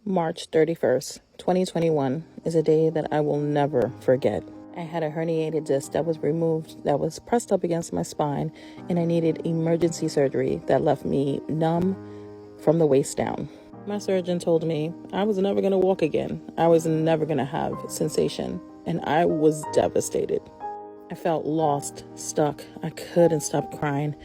March 31st, 2021 is a day that I will never forget. I had a herniated disc that was removed, that was pressed up against my spine, and I needed emergency surgery that left me numb from the waist down. My surgeon told me I was never going to walk again. I was never going to have sensation, and I was devastated. I felt lost, stuck. I couldn't stop crying.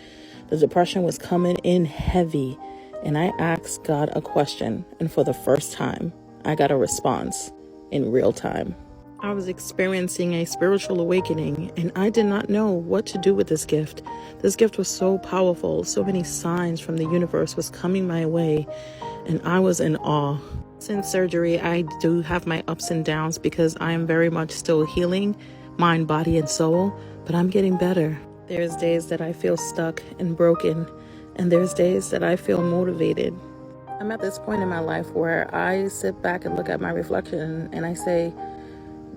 The depression was coming in heavy, and I asked God a question, and for the first time, I got a response in real time. I was experiencing a spiritual awakening, and I did not know what to do with this gift. This gift was so powerful. So many signs from the universe was coming my way, and I was in awe. Since surgery, I do have my ups and downs because I am very much still healing, mind, body, and soul, but I'm getting better. There's days that I feel stuck and broken, and there's days that I feel motivated. I'm at this point in my life where I sit back and look at my reflection and I say,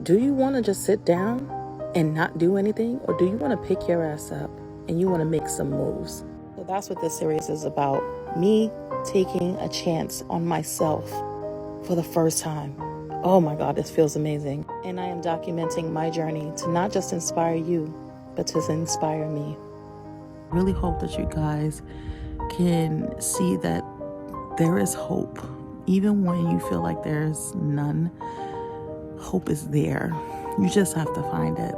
do you want to just sit down and not do anything? Or do you want to pick your ass up and you want to make some moves? So that's what this series is about. Me taking a chance on myself for the first time. Oh my God, this feels amazing. And I am documenting my journey to not just inspire you, but to inspire me. I really hope that you guys can see that there is hope. Even when you feel like there's none, hope is there. You just have to find it.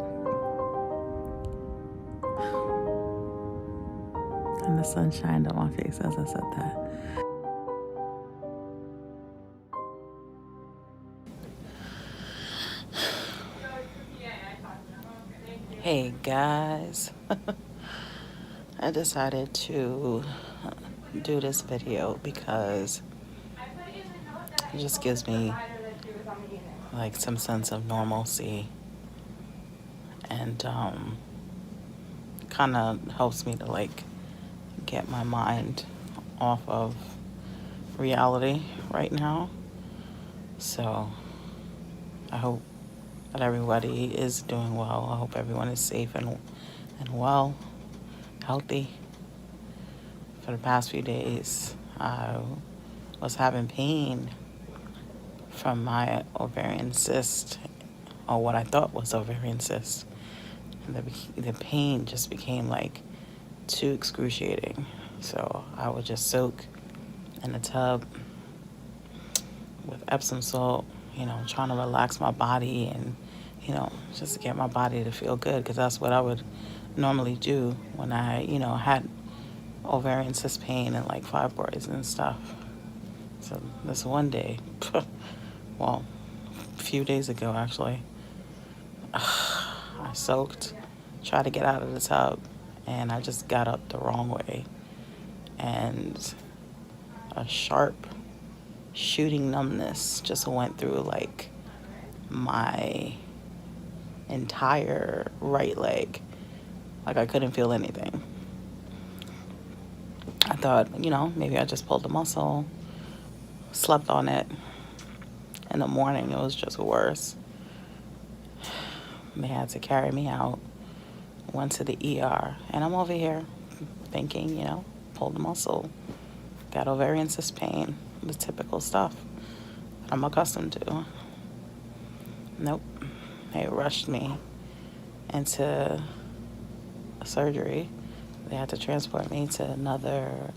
And the sun shined on my face as I said that. Hey guys, I decided to do this video because it just gives me like some sense of normalcy, and kind of helps me to like get my mind off of reality right now. So I hope that everybody is doing well. I hope everyone is safe and well, healthy. For the past few days, I was having pain from my ovarian cyst, or what I thought was ovarian cyst. And the pain just became like too excruciating. So I would just soak in a tub with Epsom salt, trying to relax my body and, just to get my body to feel good, because that's what I would normally do when I, had ovarian cyst pain and like fibroids and stuff. So this one day, well, a few days ago actually, I soaked, tried to get out of the tub, and I just got up the wrong way, and a sharp shooting numbness just went through like my entire right leg. Like I couldn't feel anything. I thought, maybe I just pulled a muscle, slept on it. In the morning, it was just worse. They had to carry me out, went to the ER, and I'm over here thinking, pulled a muscle, got ovarian cyst pain, the typical stuff that I'm accustomed to. Nope. They rushed me into a surgery. They had to transport me to another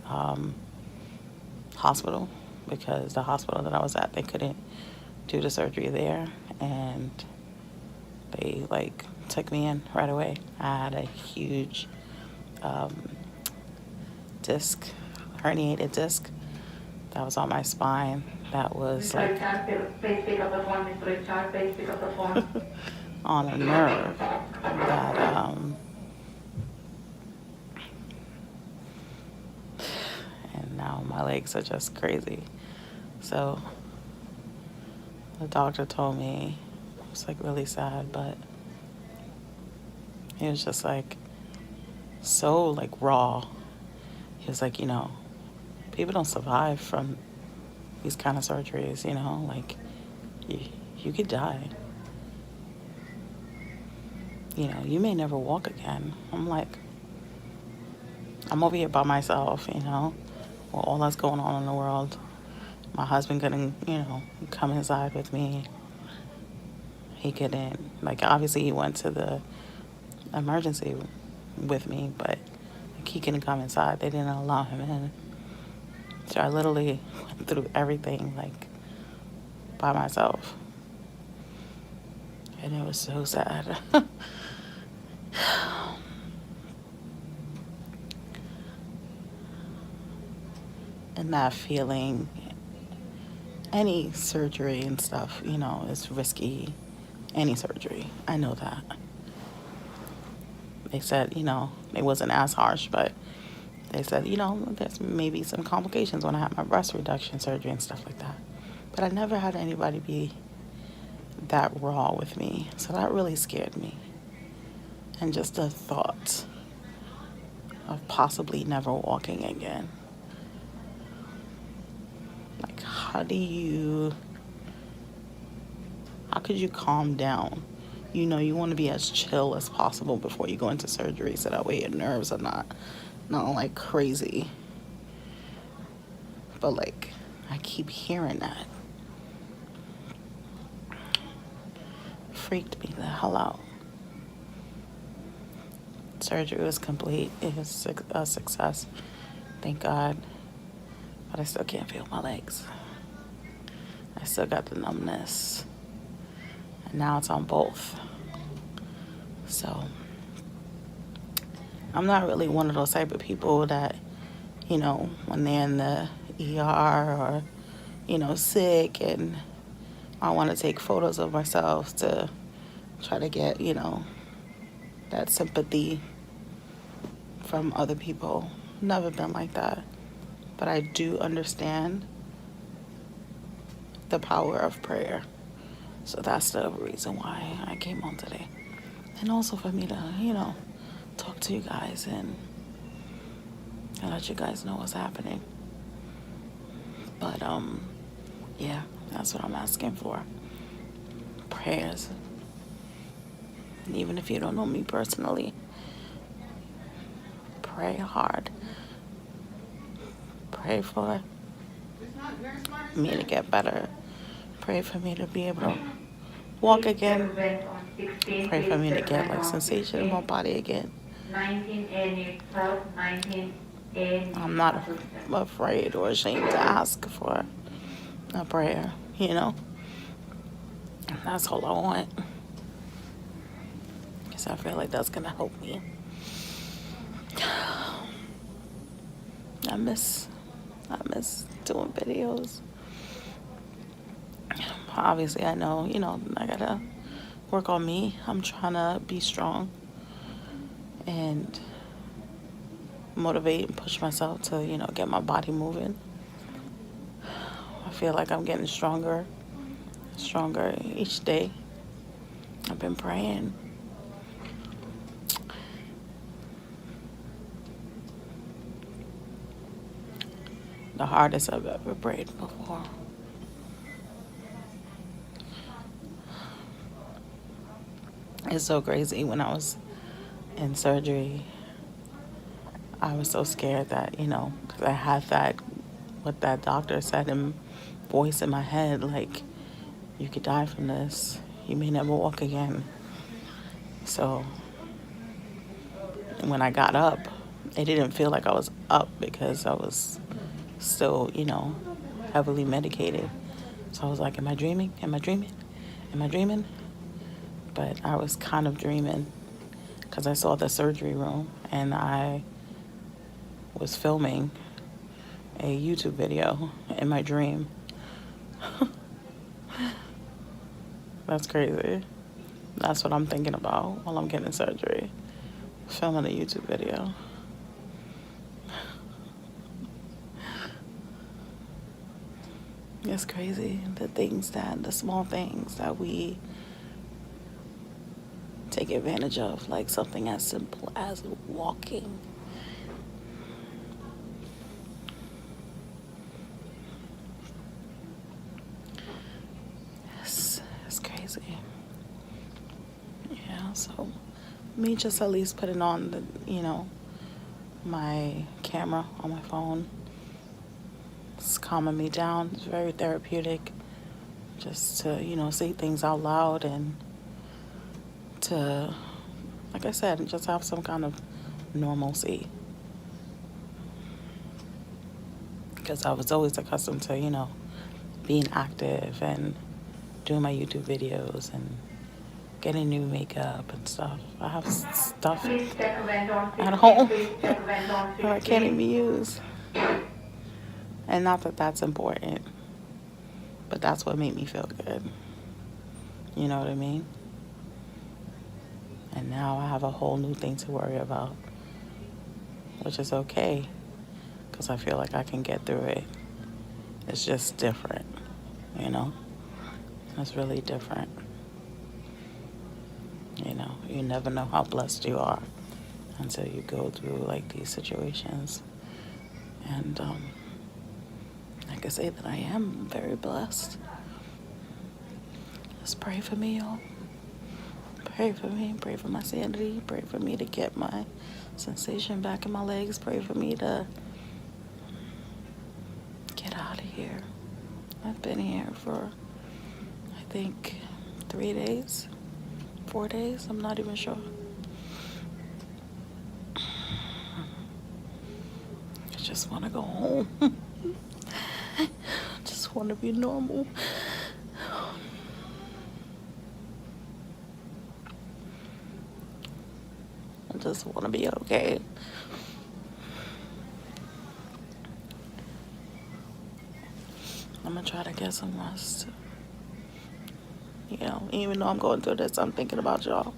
hospital, because the hospital that I was at, they couldn't do the surgery there, and they took me in right away. I had a huge herniated disc that was on my spine. That was like on a nerve that and now my legs are just crazy. So the doctor told me, it was like really sad, but he was just like so like raw. He was like, people don't survive from these kind of surgeries, like you could die. You may never walk again. I'm like, I'm over here by myself, with all that's going on in the world. My husband couldn't, come inside with me. He couldn't, like, obviously he went to the emergency with me, but like, he couldn't come inside. They didn't allow him in. So I literally went through everything, like, by myself. And it was so sad. And that feeling, any surgery and stuff, is risky. Any surgery. I know that. They said, it wasn't as harsh, but they said, there's maybe some complications when I had my breast reduction surgery and stuff like that. But I never had anybody be that raw with me. So that really scared me. And just the thought of possibly never walking again. Like, how could you calm down? You want to be as chill as possible before you go into surgery so that way your nerves are not like crazy. But like, I keep hearing that. Freaked me the hell out. Surgery was complete. It was a success. Thank God. But I still can't feel my legs. I still got the numbness. And now it's on both. So I'm not really one of those type of people that, when they're in the ER or, sick, and I want to take photos of myself to try to get, that sympathy from other people. Never been like that. But I do understand the power of prayer. So that's the reason why I came on today. And also for me to, talk to you guys and let you guys know what's happening. But, yeah, that's what I'm asking for. Prayers. And even if you don't know me personally, pray hard. Pray for me to get better. Pray for me to be able to walk again. Pray for me to get like sensation in my body again. I'm not afraid or ashamed to ask for a prayer, That's all I want. Because I feel like that's going to help me. I miss doing videos. Obviously, I know, I got to work on me. I'm trying to be strong and motivate and push myself to, get my body moving. I feel like I'm getting stronger each day. I've been praying. The hardest I've ever prayed before. It's so crazy. When I was in surgery, I was so scared that, because I had what that doctor said in voice in my head, like, you could die from this. You may never walk again. So when I got up, it didn't feel like I was up because I was still, heavily medicated. So I was like, am I dreaming? Am I dreaming? Am I dreaming? But I was kind of dreaming because I saw the surgery room and I was filming a YouTube video in my dream. That's crazy. That's what I'm thinking about while I'm getting surgery. Filming a YouTube video. It's crazy, the small things that we take advantage of, like something as simple as walking. It's crazy. Yeah, so me just at least putting on my camera on my phone, It's calming me down. It's very therapeutic just to, say things out loud and to, like I said, just have some kind of normalcy. Because I was always accustomed to, being active and doing my YouTube videos and getting new makeup and stuff. I have stuff at home that I can't even use. And not that that's important, but that's what made me feel good. You know what I mean? And now I have a whole new thing to worry about, which is okay, because I feel like I can get through it. It's just different, It's really different. You never know how blessed you are until you go through like these situations. And I can say that I am very blessed. Just pray for me, y'all. Pray for me. Pray for my sanity. Pray for me to get my sensation back in my legs. Pray for me to get out of here. I've been here for, I think, 3 days, 4 days. I'm not even sure. I just want to go home. I just want to be normal. I just want to be okay. I'm going to try to get some rest. Even though I'm going through this, I'm thinking about y'all.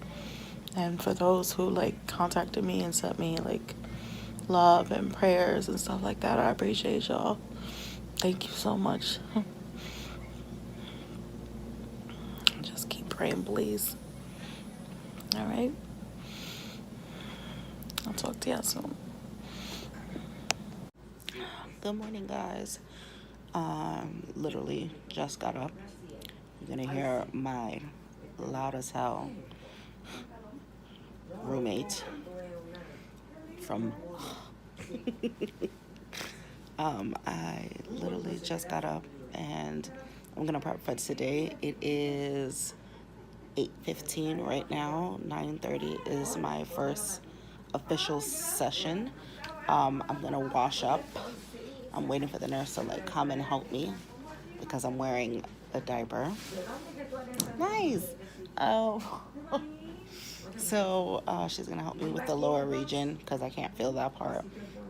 And for those who, contacted me and sent me, love and prayers and stuff like that, I appreciate y'all. Thank you so much. Just keep praying, please. All right? I'll talk to y'all soon. Good morning, guys. Literally just got up. You're gonna hear my loud as hell roommate from I literally just got up and I'm gonna prep for today. It is 8:15 right now. 9:30 is my first official session. I'm gonna wash up. I'm waiting for the nurse to come and help me because I'm wearing a diaper. Nice. Oh. So she's gonna help me with the lower region because I can't feel that part,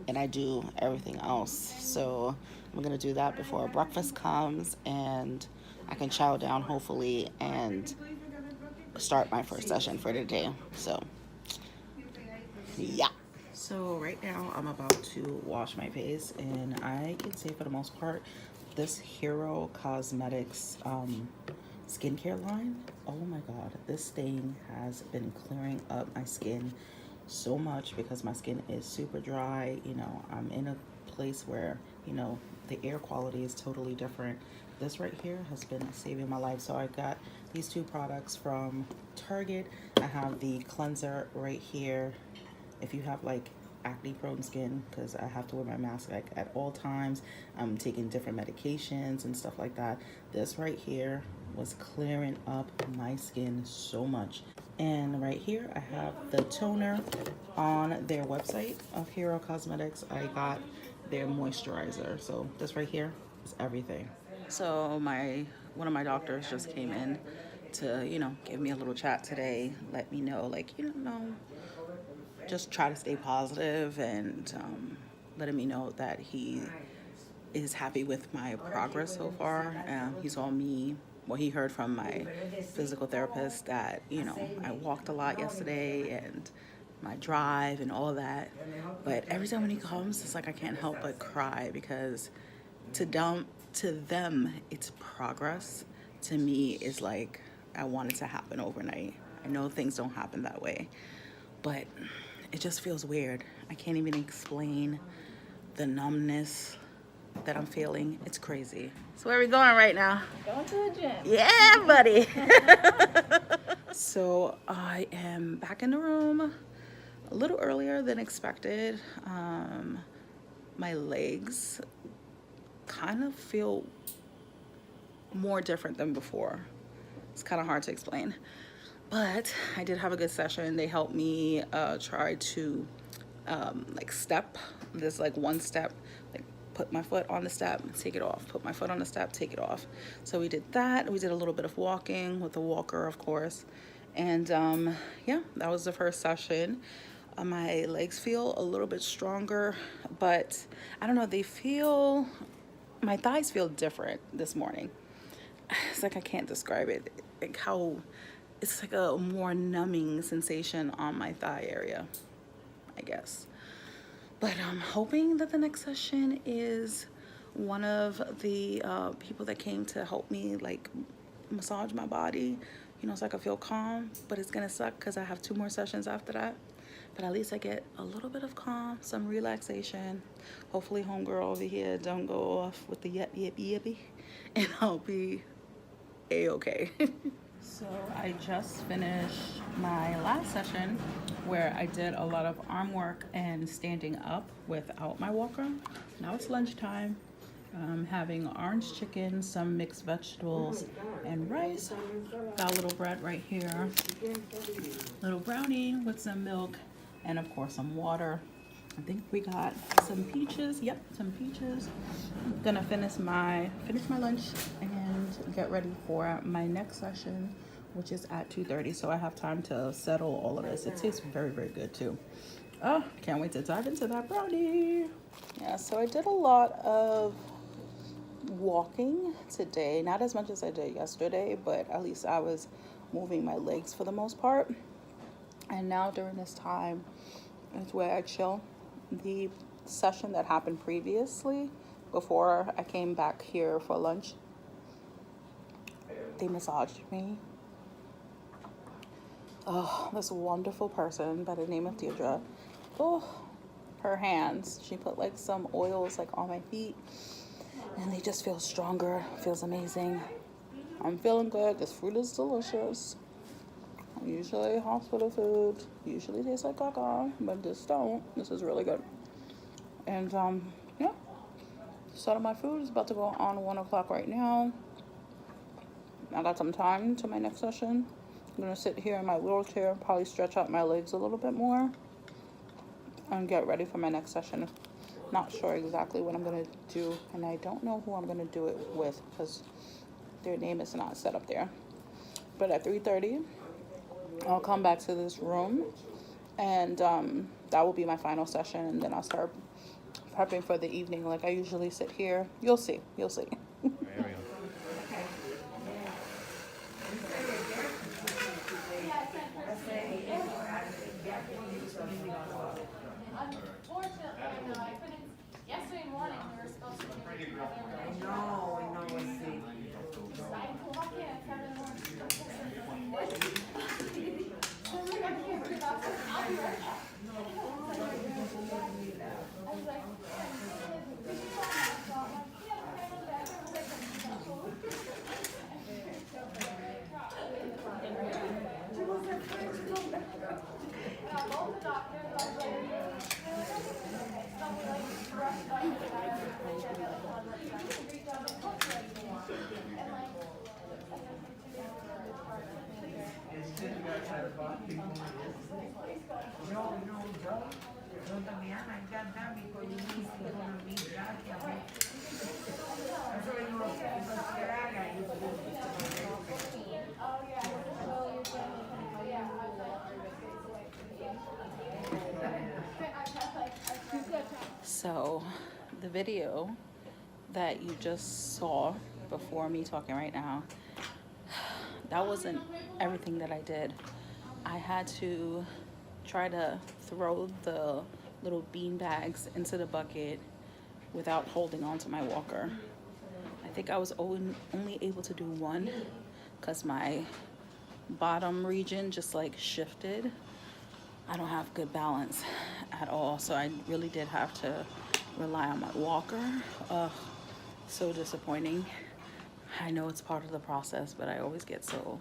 and I do everything else. So I'm gonna do that before breakfast comes, and I can chow down hopefully and start my first session for the day. So yeah. So right now I'm about to wash my face, and I can say for the most part, this Hero Cosmetics skincare line, oh my god, this thing has been clearing up my skin so much because my skin is super dry. I'm in a place where the air quality is totally different. This right here has been saving my life. So I got these two products from Target. I have the cleanser right here. If you have acne prone skin, because I have to wear my mask at all times, I'm taking different medications and stuff like that. This right here was clearing up my skin so much. And right here I have the toner on their website of Hero Cosmetics. I got their moisturizer. So this right here is everything. So one of my doctors just came in to give me a little chat today, let me know just try to stay positive, and letting me know that he is happy with my progress so far. He saw me, well, he heard from my physical therapist that, I walked a lot yesterday and my drive and all that. But every time when he comes, it's I can't help but cry because to them, it's progress. To me, it's I want it to happen overnight. I know things don't happen that way, but it just feels weird. I can't even explain the numbness that I'm feeling. It's crazy. So where are we going right now? Going to the gym. Yeah, buddy. So I am back in the room a little earlier than expected. My legs kind of feel more different than before. It's kind of hard to explain, but I did have a good session. They helped me try to like step. There's like one step, like put my foot on the step, take it off, put my foot on the step, take it off. So we did that. We did a little bit of walking with the walker, of course. And yeah, that was the first session. My legs feel a little bit stronger, but I don't know, my thighs feel different this morning. It's like I can't describe it. Like how it's like a more numbing sensation on my thigh area, I guess. But I'm hoping that the next session is one of the people that came to help me like massage my body, you know, so I can feel calm. But it's gonna suck because I have 2 more sessions after that. But at least I get a little bit of calm, some relaxation. Hopefully homegirl over here don't go off with the yep, yep, yippy, and I'll be a-okay. So I just finished my last session where I did a lot of arm work and standing up without my walker. Now it's lunchtime. I'm having orange chicken, some mixed vegetables, and rice. Got a little bread right here. Little brownie with some milk, and of course some water. I think we got some peaches. Yep, some peaches. I'm gonna finish my lunch and get ready for my next session, which is at 2:30. So I have time to settle all of this. It tastes very, very good too. Oh, can't wait to dive into that brownie. Yeah, so I did a lot of walking today, not as much as I did yesterday, but at least I was moving my legs for the most part. And now during this time is where I chill. The session that happened previously, before I came back here for lunch, they massaged me. Oh, this wonderful person by the name of Deirdre. Oh, her hands. She put like some oils like on my feet, and they just feel stronger. Feels amazing. I'm feeling good. This food is delicious. Usually hospital food usually tastes like caca, but this don't. This is really good. And yeah, started my food. Is about to go on 1 o'clock right now. I got some time to my next session. I'm gonna sit here in my wheelchair, probably stretch out my legs a little bit more, and get ready for my next session. Not sure exactly what I'm gonna do, and I don't know who I'm gonna do it with because their name is not set up there. But at 3:30, I'll come back to this room, and that will be my final session, and then I'll start prepping for the evening like I usually sit here. You'll see. You'll see. There we go. Yesterday morning we were supposed to be I know, we'll see. I walk in at 7 in the morning. So I'm like, I can't believe I'll be right back. I was like, did you call me? So I'm like, yeah, okay, I'm back. And I called the doctor and I was like, So the video that you just saw before me talking right now, that wasn't everything that I did. I had to try to throw the little bean bags into the bucket without holding on to my walker. I think I was only able to do one because my bottom region just like shifted. I don't have good balance at all, so I really did have to rely on my walker. So disappointing. I know it's part of the process, but I always get so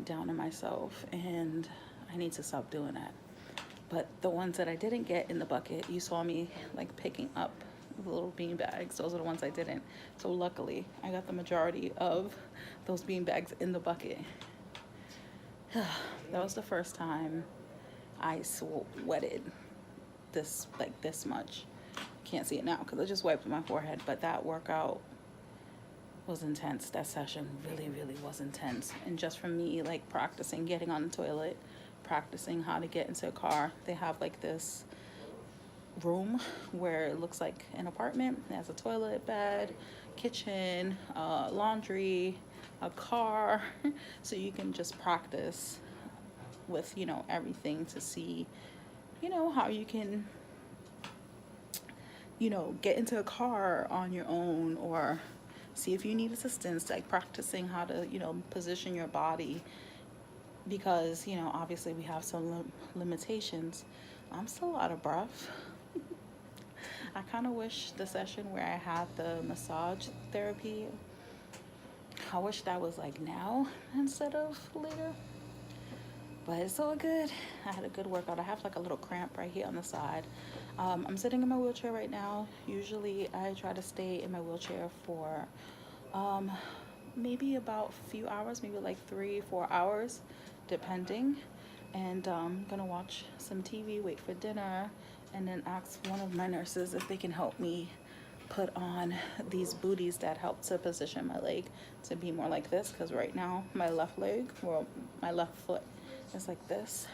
down on myself, and I need to stop doing that. But the ones that I didn't get in the bucket, you saw me like picking up the little bean bags. Those are the ones I didn't. So luckily, I got the majority of those bean bags in the bucket. That was the first time I sweated this much. Can't see it now because I just wiped my forehead, but that workout was intense. That session really was intense. And just from me like practicing getting on the toilet, practicing how to get into a car. They have like this room where it looks like an apartment. It has a toilet, bed, kitchen, laundry, a car. So you can just practice with, you know, everything to see, you know, how you can, you know, get into a car on your own, or see if you need assistance, like practicing how to, you know, position your body, because, you know, obviously we have some limitations. I'm still out of breath. I kind of wish the session where I had the massage therapy, I wish that was like now instead of later. But it's all good. I had a good workout. I have like a little cramp right here on the side. I'm sitting in my wheelchair right now. Usually I try to stay in my wheelchair for maybe about a few hours, maybe like 3-4 hours, depending. And I'm gonna watch some TV, wait for dinner, and then ask one of my nurses if they can help me put on these booties that help to position my leg to be more like this, because right now my left leg, or my left foot, is like this.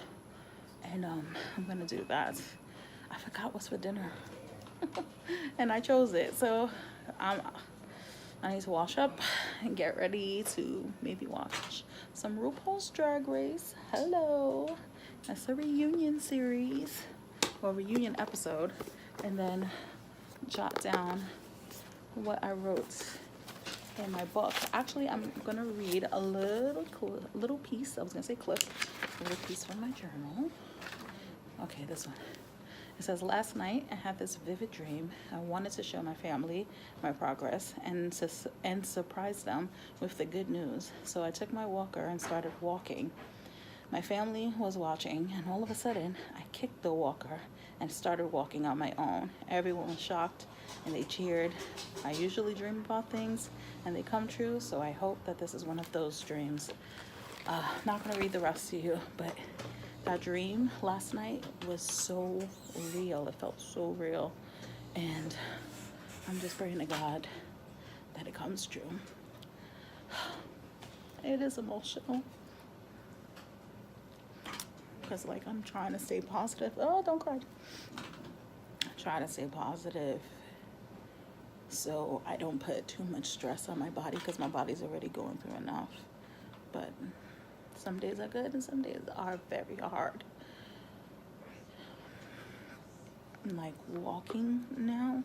And I'm gonna do that. I forgot what's for dinner. And I chose it, so I need to wash up and get ready to maybe watch some RuPaul's Drag Race. Hello. That's a reunion series, or reunion episode, and then jot down what I wrote in my book. Actually, I'm gonna read a little piece. I was gonna say clip, a little piece from my journal. Okay, this one. It says, last night I had this vivid dream. I wanted to show my family my progress and surprise them with the good news. So I took my walker and started walking. My family was watching, and all of a sudden I kicked the walker and started walking on my own. Everyone was shocked and they cheered. I usually dream about things and they come true, so I hope that this is one of those dreams. Not gonna read the rest to you, but that dream last night was so real. It felt so real. And I'm just praying to God that it comes true. It is emotional, because like I'm trying to stay positive. Oh, don't cry. I'm trying to stay positive so I don't put too much stress on my body, because my body's already going through enough. But some days are good and some days are very hard. I'm like walking now,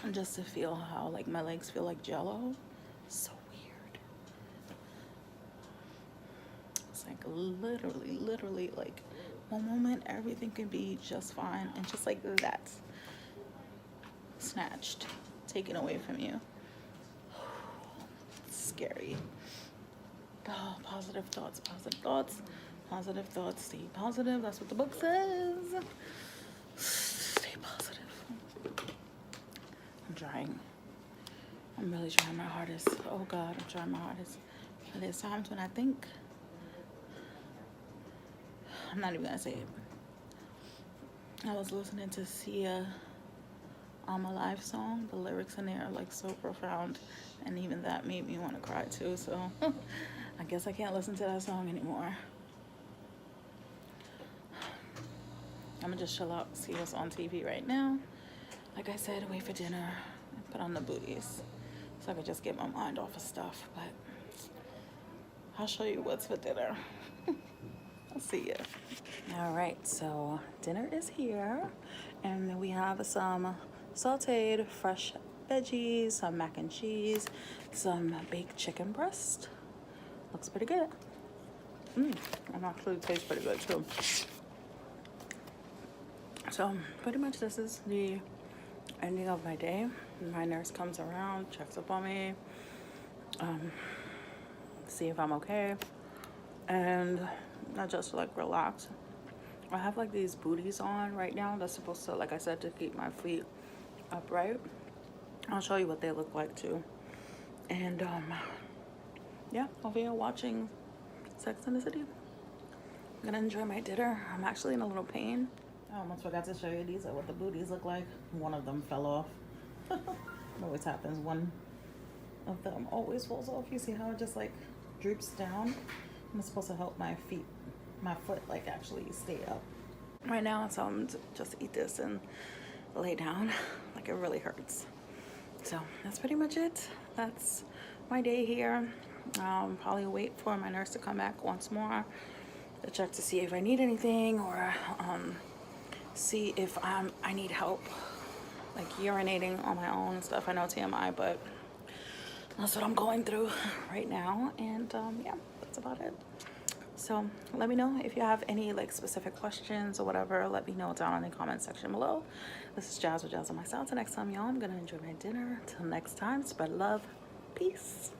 and just to feel how like my legs feel like jello. So weird. It's like literally like one moment everything can be just fine, and just like that, snatched, taken away from you. It's scary. Oh, positive thoughts, positive thoughts, positive thoughts. Stay positive. That's what the book says. Stay positive. I'm trying. I'm really trying my hardest. Oh God, I'm trying my hardest. But there's times when I think, I'm not even gonna say it. I was listening to Sia I'm Alive song. The lyrics in there are like so profound, and even that made me want to cry too. So I guess I can't listen to that song anymore. I'm gonna just chill out, see what's on TV right now. Like I said, wait for dinner and put on the booties so I could just get my mind off of stuff. But I'll show you what's for dinner. I'll see you. All right, so dinner is here, and we have some sauteed fresh veggies, some mac and cheese, some baked chicken breast. Looks pretty good. And actually tastes pretty good too. So pretty much this is the ending of my day. My nurse comes around, checks up on me, see if I'm okay, and I just like relax. I have like these booties on right now that's supposed to, like I said, to keep my feet upright. I'll show you what they look like too. And yeah, over here watching Sex and the City. I'm gonna enjoy my dinner. I'm actually in a little pain. I almost forgot to show you, these are what the booties look like. One of them fell off. It always happens. One of them always falls off. You see how it just like droops down? And it's supposed to help my feet, my foot like actually stay up. Right now, so I'm just eat this and lay down. Like it really hurts. So that's pretty much it. That's my day here. Probably wait for my nurse to come back once more to check to see if I need anything, or see if I need help like urinating on my own and stuff. I know TMI, but that's what I'm going through right now. And yeah, that's about it. So let me know if you have any like specific questions or whatever. Let me know down in the comment section below. This is Jazz with Jazz Up My Style. Till next time, y'all, I'm gonna enjoy my dinner. Till next time, spread love, peace.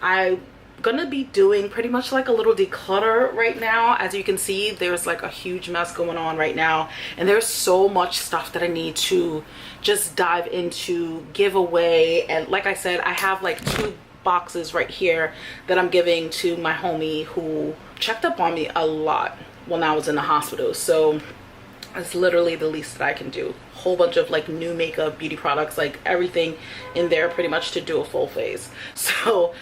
I'm gonna be doing pretty much like a little declutter right now. As you can see, there's like a huge mess going on right now, and there's so much stuff that I need to just dive into, give away. And like I said, I have like 2 boxes right here that I'm giving to my homie who checked up on me a lot when I was in the hospital. So it's literally the least that I can do. Whole bunch of like new makeup, beauty products, like everything in there pretty much to do a full face. So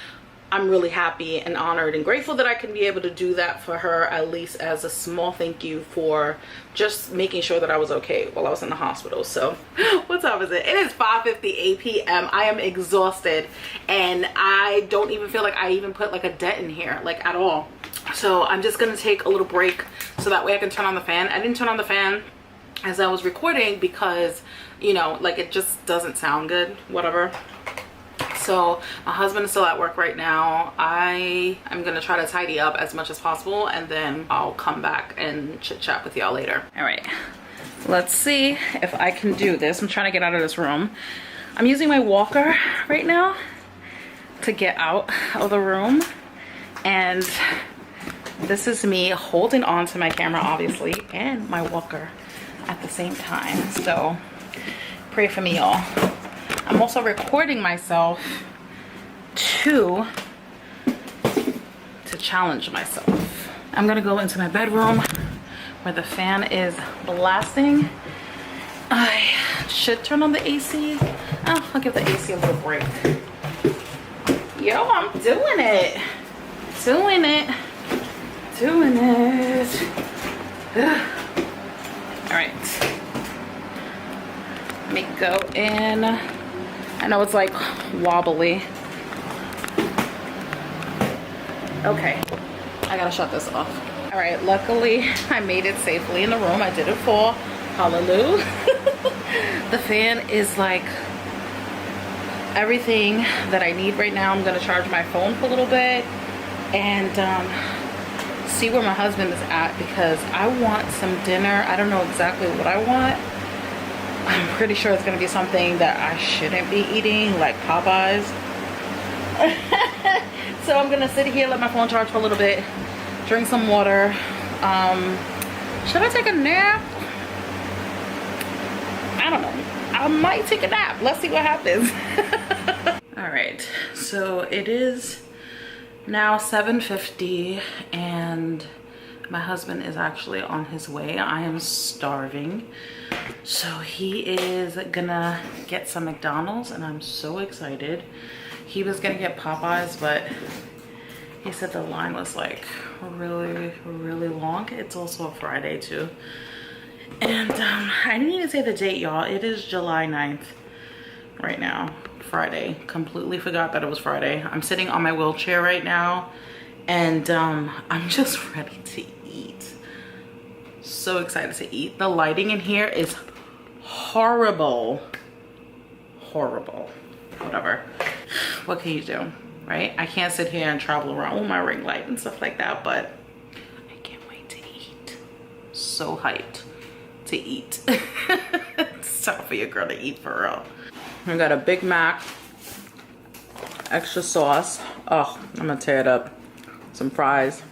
I'm really happy and honored and grateful that I can be able to do that for her, at least as a small thank you for just making sure that I was okay while I was in the hospital. So what time is it? It is 5:58 p.m. I am exhausted, and I don't even feel like I even put like a dent in here, like at all. So I'm just gonna take a little break so that way I can turn on the fan. I didn't turn on the fan as I was recording because, you know, like it just doesn't sound good, whatever. So my husband is still at work right now. I am gonna try to tidy up as much as possible, and then I'll come back and chit chat with y'all later. All right, let's see if I can do this. I'm trying to get out of this room. I'm using my walker right now to get out of the room, and this is me holding on to my camera, obviously, and my walker at the same time. So pray for me, y'all. I'm also recording myself to challenge myself. I'm gonna go into my bedroom where the fan is blasting. I should turn on the AC. Oh, I'll give the AC a little break. Yo, I'm doing it. Doing it. Doing it. All right. Let me go in. I know it's like wobbly. Okay, I gotta shut this off. All right, luckily I made it safely in the room. I didn't fall. Hallelujah. The fan is like everything that I need right now. I'm gonna charge my phone for a little bit and see where my husband is at, because I want some dinner. I don't know exactly what I want. I'm pretty sure it's gonna be something that I shouldn't be eating, like Popeyes. So I'm gonna sit here, let my phone charge for a little bit, drink some water. Should I take a nap? I don't know. I might take a nap. Let's see what happens. All right, so it is now 7:50 and my husband is actually on his way. I am starving. So he is gonna get some McDonald's and I'm so excited. He was gonna get Popeyes, but he said the line was like really, really long. It's also a Friday too. And I didn't even say the date, y'all. It is July 9th right now, Friday. Completely forgot that it was Friday. I'm sitting on my wheelchair right now and I'm just ready to eat. So excited to eat. The lighting in here is horrible. Horrible. Whatever. What can you do, right? I can't sit here and travel around with my ring light and stuff like that, but I can't wait to eat. So hyped to eat. It's time for your girl to eat for real. I got a Big Mac, extra sauce. Oh, I'm gonna tear it up. Some fries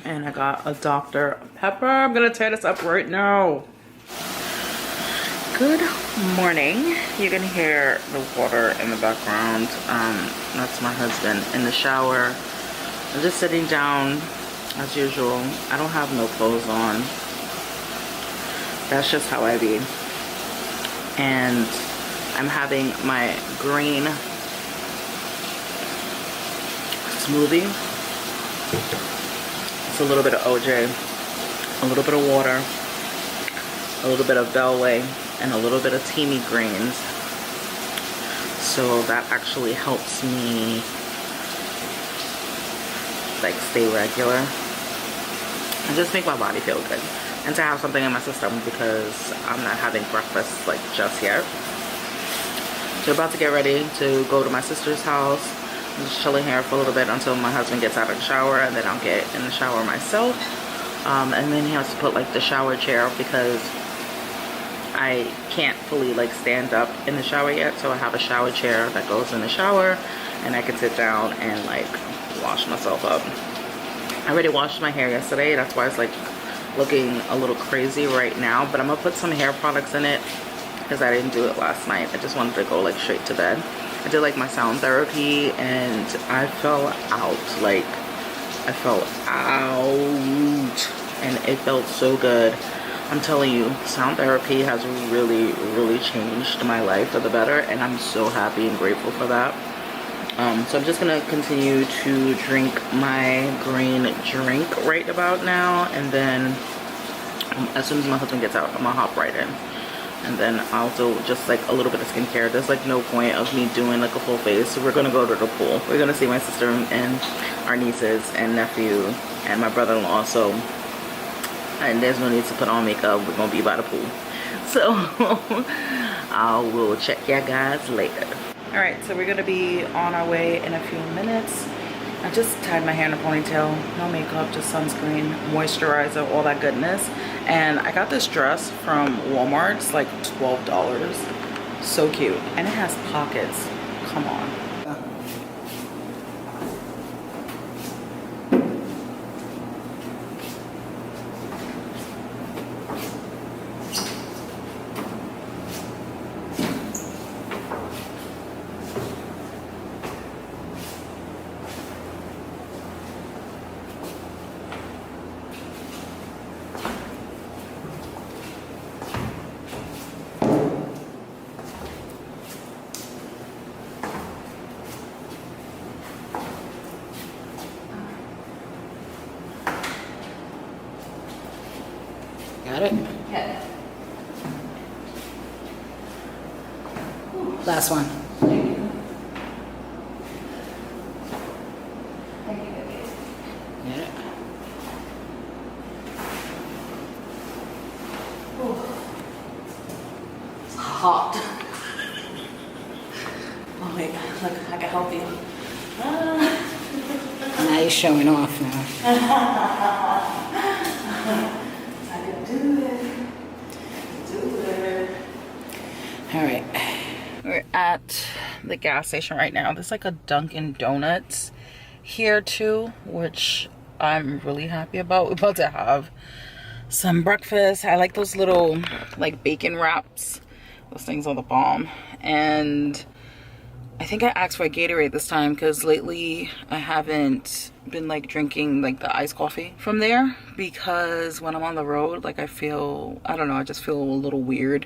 And I got a Dr. Pepper. I'm gonna tear this up right now. Good morning. You can hear the water in the background. That's my husband in the shower. I'm just sitting down as usual. I don't have no clothes on. That's just how I be. And I'm having my green smoothie. It's a little bit of OJ, a little bit of water, a little bit of Bellway, and a little bit of teamy greens. So that actually helps me like stay regular and just make my body feel good. And to have something in my system because I'm not having breakfast like just yet. So about to get ready to go to my sister's house. I'm just chilling here for a little bit until my husband gets out of the shower, and then I'll get in the shower myself. And then he has to put like the shower chair because I can't fully like stand up in the shower yet. So I have a shower chair that goes in the shower and I can sit down and like wash myself up. I already washed my hair yesterday. That's why it's like looking a little crazy right now, but I'm gonna put some hair products in it because I didn't do it last night. I just wanted to go like straight to bed. I did like my sound therapy and I fell out. Like I fell out and it felt so good. I'm telling you, sound therapy has really changed my life for the better, and I'm so happy and grateful for that. So I'm just gonna continue to drink my green drink right about now, and then as soon as my husband gets out, I'm gonna hop right in. And then I'll do just like a little bit of skincare. There's like no point of me doing like a full face. So we're gonna go to the pool. We're gonna see my sister and our nieces and nephew and my brother-in-law. So, and there's no need to put on makeup. We're gonna be by the pool. So I will check you guys later. All right, so we're gonna be on our way in a few minutes. I just tied my hair in a ponytail, no makeup, just sunscreen, moisturizer, all that goodness. And I got this dress from Walmart. It's like $12. So cute. And it has pockets. Come on. Got it? Okay. Last one. Thank you. Thank you, baby. Got it? It's hot. Oh my God, look, I can help you. Now you're showing off now. I can do it. Do it. All right. We're at the gas station right now. There's like a Dunkin' Donuts here too, which I'm really happy about. We're about to have some breakfast. I like those little like bacon wraps. Those things are the bomb. And I think I asked for a Gatorade this time because lately I haven't been like drinking like the iced coffee from there, because when I'm on the road, like I don't know, I just feel a little weird.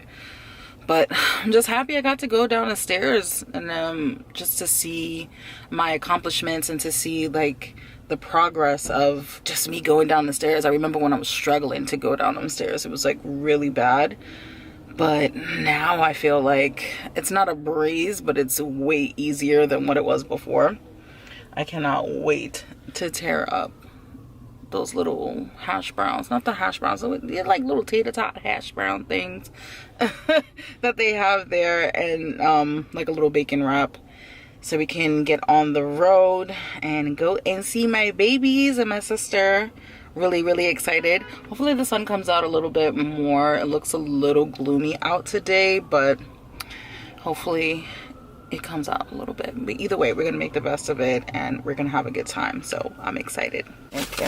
But I'm just happy I got to go down the stairs and just to see my accomplishments and to see like the progress of just me going down the stairs. I remember when I was struggling to go down them stairs, it was like really bad. But now I feel like it's not a breeze, but it's way easier than what it was before. I cannot wait to tear up those little hash browns. Not the hash browns, they're like little tater tot hash brown things that they have there, and like a little bacon wrap, so we can get on the road and go and see my babies and my sister. Really excited. Hopefully the sun comes out a little bit more. It looks a little gloomy out today, but hopefully it comes out a little bit. But either way, we're gonna make the best of it and we're gonna have a good time. So I'm excited. Thank you.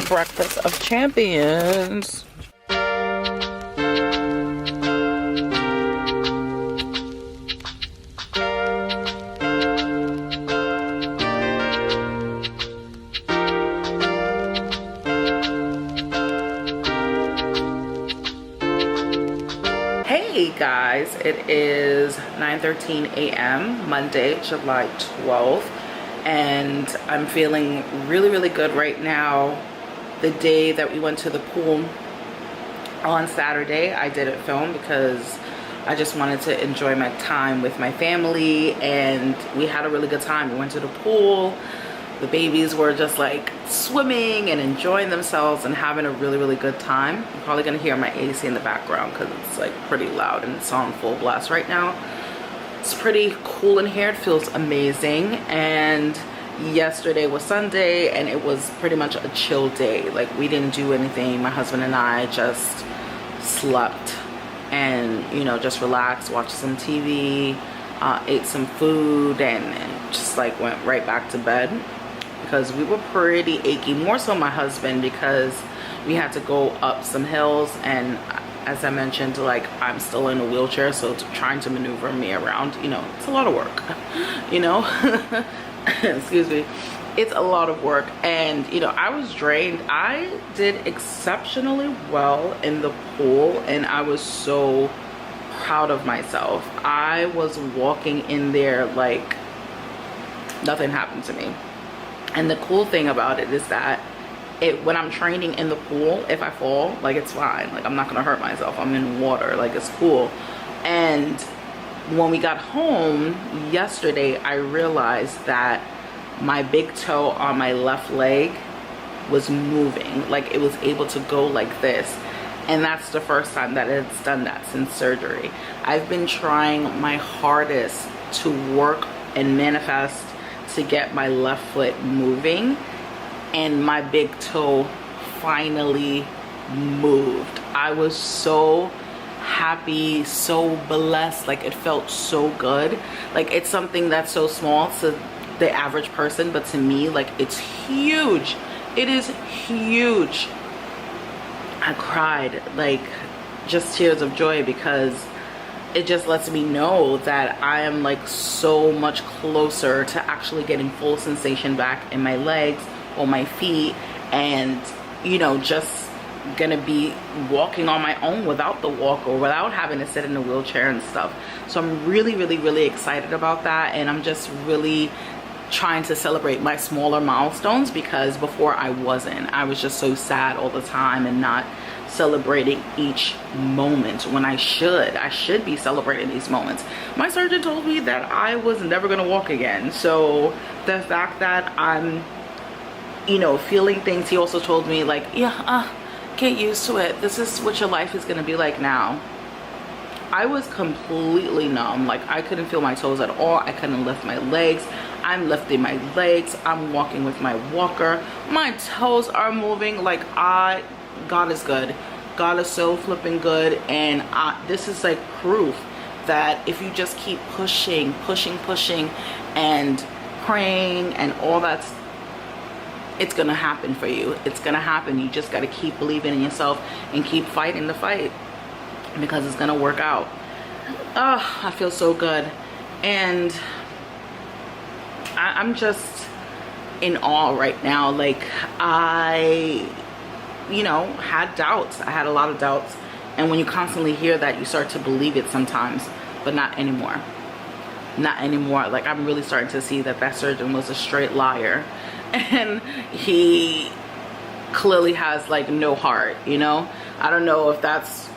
Breakfast of Champions. Hey guys, it is 9:13 a.m. Monday, July 12th, and I'm feeling really good right now. The day that we went to the pool on Saturday, I didn't film because I just wanted to enjoy my time with my family, and we had a really good time. We went to the pool. The babies were just like swimming and enjoying themselves and having a really good time. You're probably gonna hear my AC in the background because it's like pretty loud and it's on full blast right now. It's pretty cool in here. It feels amazing. And yesterday was Sunday and it was pretty much a chill day. Like, we didn't do anything. My husband and I just slept and, you know, just relaxed, watched some TV, ate some food, and just like went right back to bed because we were pretty achy. More so my husband, because we had to go up some hills, and as I mentioned, like, I'm still in a wheelchair, so trying to maneuver me around, you know, it's a lot of work, you know. Excuse me. It's a lot of work, and you know, I was drained. I did exceptionally well in the pool, and I was so proud of myself. I was walking in there like nothing happened to me. And the cool thing about it is that when I'm training in the pool, if I fall, like, it's fine. Like, I'm not gonna hurt myself. I'm in water, like, it's cool. And when we got home yesterday, I realized that my big toe on my left leg was moving. Like, it was able to go like this. And that's the first time that it's done that since surgery. I've been trying my hardest to work and manifest to get my left foot moving, and my big toe finally moved. I was so happy, so blessed. Like, it felt so good. Like, it's something that's so small to the average person, but to me, like, it's huge. It is huge. I cried, like, just tears of joy, because it just lets me know that I am like so much closer to actually getting full sensation back in my legs or my feet, and, you know, just gonna be walking on my own without the walker, without having to sit in a wheelchair and stuff. So I'm really excited about that, and I'm just really trying to celebrate my smaller milestones, because before I wasn't. I was just so sad all the time and not celebrating each moment when I should be celebrating these moments. My surgeon told me that I was never gonna walk again, so the fact that I'm, you know, feeling things, he also told me, like, yeah, get used to it. This is what your life is gonna be like now. I was completely numb. Like, I couldn't feel my toes at all. I couldn't lift my legs. I'm lifting my legs. I'm walking with my walker. My toes are moving. Like, God is good. God is so flipping good. And this is like proof that if you just keep pushing and praying and all that, it's gonna happen for you. It's gonna happen. You just gotta keep believing in yourself and keep fighting the fight, because it's gonna work out. Oh, I feel so good. And I'm just in awe right now. Like, I, you know, had doubts. I had a lot of doubts, and when you constantly hear that, you start to believe it sometimes, but not anymore. Not anymore. Like, I'm really starting to see that that surgeon was a straight liar, and he clearly has like no heart, you know. I don't know if that's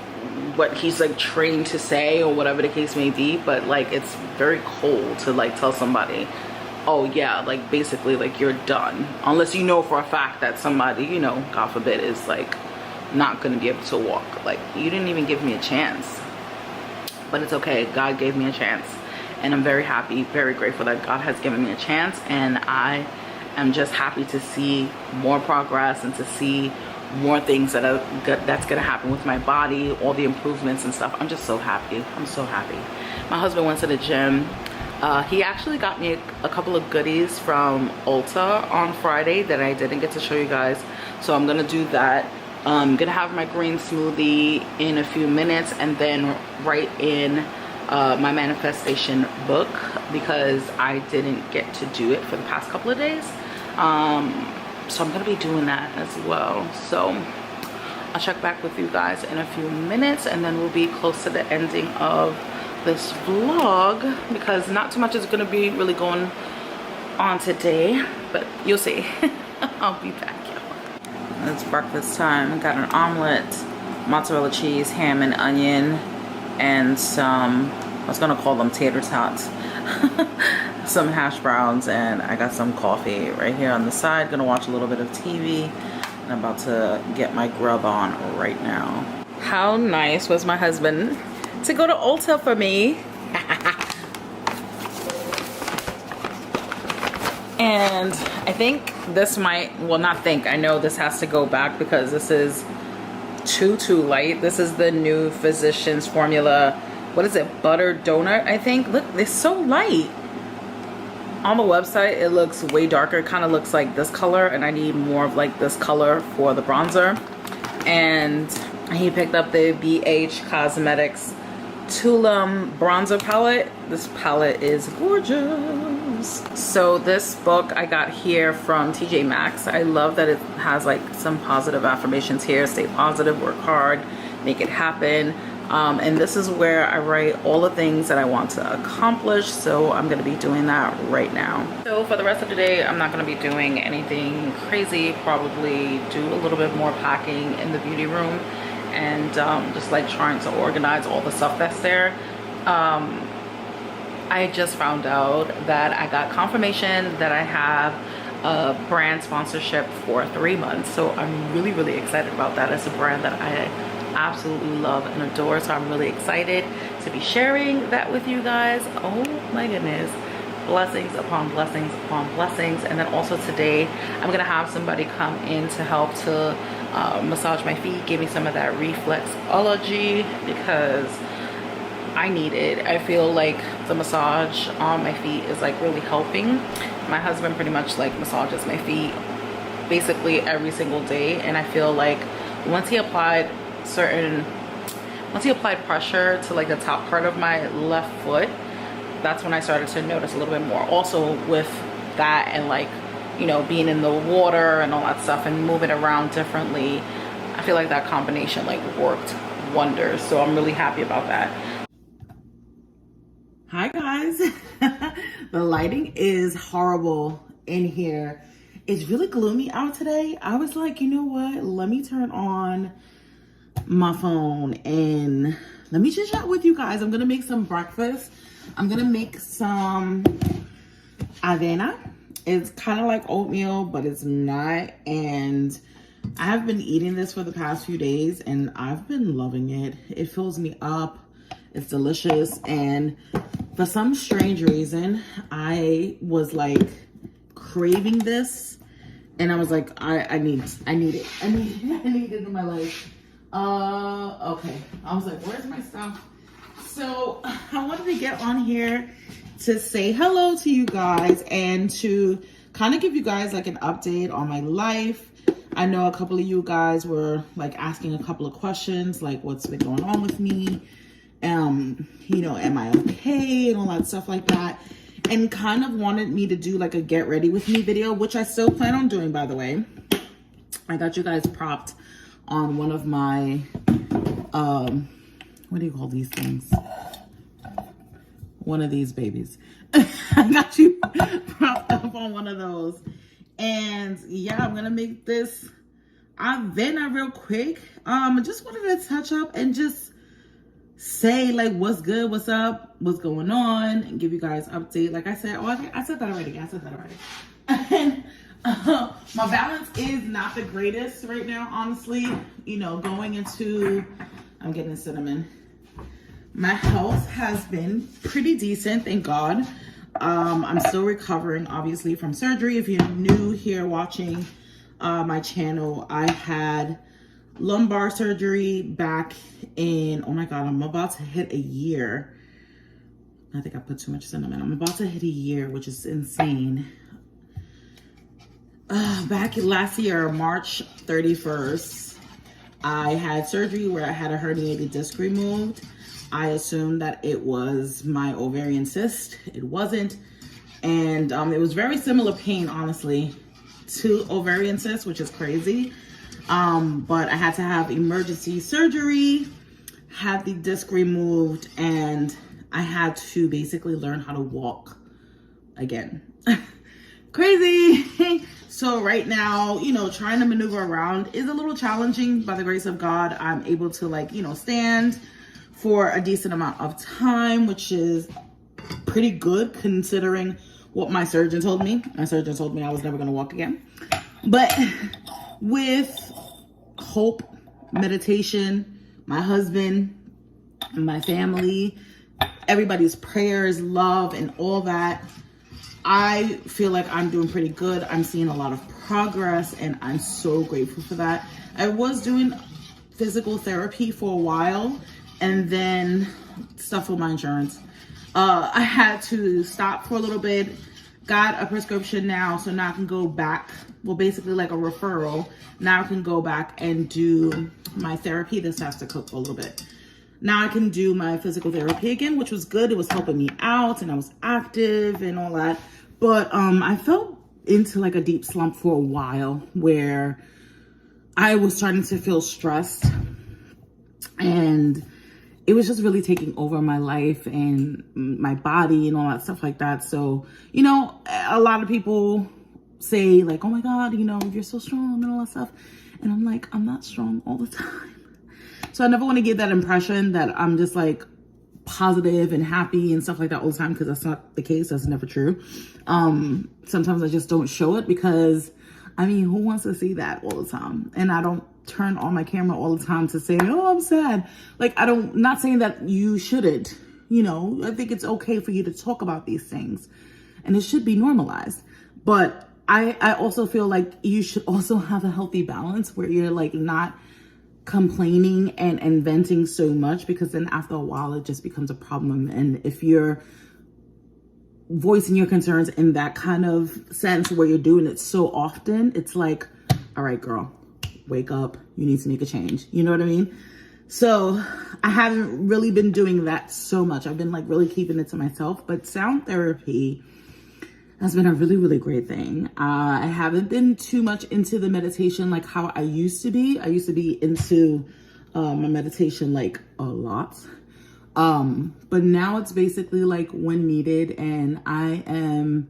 what he's like trained to say or whatever the case may be, but like, it's very cold to like tell somebody, oh yeah, like basically like you're done, unless you know for a fact that somebody, you know, God forbid, is like not gonna be able to walk. Like, you didn't even give me a chance. But it's okay, God gave me a chance, and I'm very happy, very grateful that God has given me a chance. And I am just happy to see more progress and to see more things that's gonna happen with my body, all the improvements and stuff. I'm just so happy. I'm so happy. My husband went to the gym He actually got me a couple of goodies from Ulta on Friday that I didn't get to show you guys, so I'm gonna do that. I'm gonna have my green smoothie in a few minutes and then write in my manifestation book because I didn't get to do it for the past couple of days. So I'm gonna be doing that as well. So I'll check back with you guys in a few minutes and then we'll be close to the ending of this vlog because not too much is gonna be really going on today, but you'll see. I'll be back, y'all. It's breakfast time. I got an omelet, mozzarella cheese, ham and onion, and some, I was gonna call them tater tots, some hash browns, and I got some coffee right here on the side. Gonna watch a little bit of TV, and I'm about to get my grub on right now. How nice was my husband to go to Ulta for me. And I think this might, well, not think, I know this has to go back because this is too light. This is the new Physicians Formula, what is it, butter donut, I think. Look, it's so light. On the website it looks way darker. It kind of looks like this color, and I need more of like this color for the bronzer. And he picked up the BH Cosmetics Tulum bronzer palette. This palette is gorgeous. So this book I got here from TJ Maxx. I love that it has like some positive affirmations here. Stay positive, work hard, make it happen. And this is where I write all the things that I want to accomplish. So I'm going to be doing that right now. So for the rest of the day, I'm not going to be doing anything crazy. Probably do a little bit more packing in the beauty room and just like trying to organize all the stuff that's there. I just found out that I got confirmation that I have a brand sponsorship for 3 months. So I'm really excited about that. It's a brand that I absolutely love and adore, so I'm really excited to be sharing that with you guys. Oh my goodness, blessings upon blessings upon blessings. And then also today I'm gonna have somebody come in to help to massage my feet, give me some of that reflexology because I need it. I feel like the massage on my feet is like really helping. My husband pretty much like massages my feet basically every single day, and I feel like once he applied pressure to like the top part of my left foot, that's when I started to notice a little bit more. Also with that and like, you know, being in the water and all that stuff and moving around differently, I feel like that combination like worked wonders. So I'm really happy about that. Hi guys. The lighting is horrible in here. It's really gloomy out today. I was like, you know what? Let me turn on my phone and let me chit chat with you guys. I'm gonna make some breakfast. I'm gonna make some avena. It's kind of like oatmeal, but it's not. And I have been eating this for the past few days and I've been loving it. It fills me up. It's delicious. And for some strange reason, I was like craving this and I was like, I need it. I need it in my life. Okay. I was like, where's my stuff? So I wanted to get on here to say hello to you guys and to kind of give you guys like an update on my life. I know a couple of you guys were like asking a couple of questions, like what's been going on with me, you know, am I okay and all that stuff like that, and kind of wanted me to do like a get ready with me video, which I still plan on doing, by the way. I got you guys propped on one of my what do you call these things? One of these babies. I got you propped up on one of those. And yeah, I'm gonna make this avena real quick. I just wanted to touch up and just say like what's good, what's up, what's going on, and give you guys update. Like I said, I said that already. And my balance is not the greatest right now, honestly. You know, going into, I'm getting the cinnamon. My health has been pretty decent, thank God. I'm still recovering, obviously, from surgery. If you're new here watching my channel, I had lumbar surgery back in, oh my God, I'm about to hit a year. I think I put too much cinnamon. I'm about to hit a year, which is insane. Back last year, March 31st, I had surgery where I had a herniated disc removed. I assumed that it was my ovarian cyst. It wasn't. And it was very similar pain, honestly, to ovarian cyst, which is crazy. But I had to have emergency surgery, had the disc removed, and I had to basically learn how to walk again. Crazy. So right now, you know, trying to maneuver around is a little challenging. By the grace of God, I'm able to, like, you know, stand for a decent amount of time, which is pretty good considering what my surgeon told me. My surgeon told me I was never going to walk again. But with hope, meditation, my husband, my family, everybody's prayers, love, and all that, I feel like I'm doing pretty good. I'm seeing a lot of progress, and I'm so grateful for that. I was doing physical therapy for a while, and then stuff with my insurance. I had to stop for a little bit, got a prescription now, so now I can go back, well, basically like a referral. Now I can go back and do my therapy. This has to cook a little bit. Now I can do my physical therapy again, which was good. It was helping me out, and I was active and all that. But I fell into like a deep slump for a while where I was starting to feel stressed, and it was just really taking over my life and my body and all that stuff like that. So, you know, a lot of people say like, oh my God, you know, you're so strong and all that stuff. And I'm like, I'm not strong all the time. So I never want to give that impression that I'm just like positive and happy and stuff like that all the time, because that's not the case. That's never true. Sometimes I just don't show it because, I mean, who wants to see that all the time? And I don't turn on my camera all the time to say, oh, I'm sad. Like, not saying that you shouldn't, you know, I think it's okay for you to talk about these things, and it should be normalized. But I also feel like you should also have a healthy balance where you're like not complaining and venting so much, because then after a while it just becomes a problem. And if you're voicing your concerns in that kind of sense where you're doing it so often, it's like, all right, girl, wake up, you need to make a change. You know what I mean? So I haven't really been doing that so much. I've been like really keeping it to myself, but sound therapy has been a really, really great thing. I haven't been too much into the meditation like how I used to be. I used to be into my meditation like a lot. But now it's basically like when needed, and I am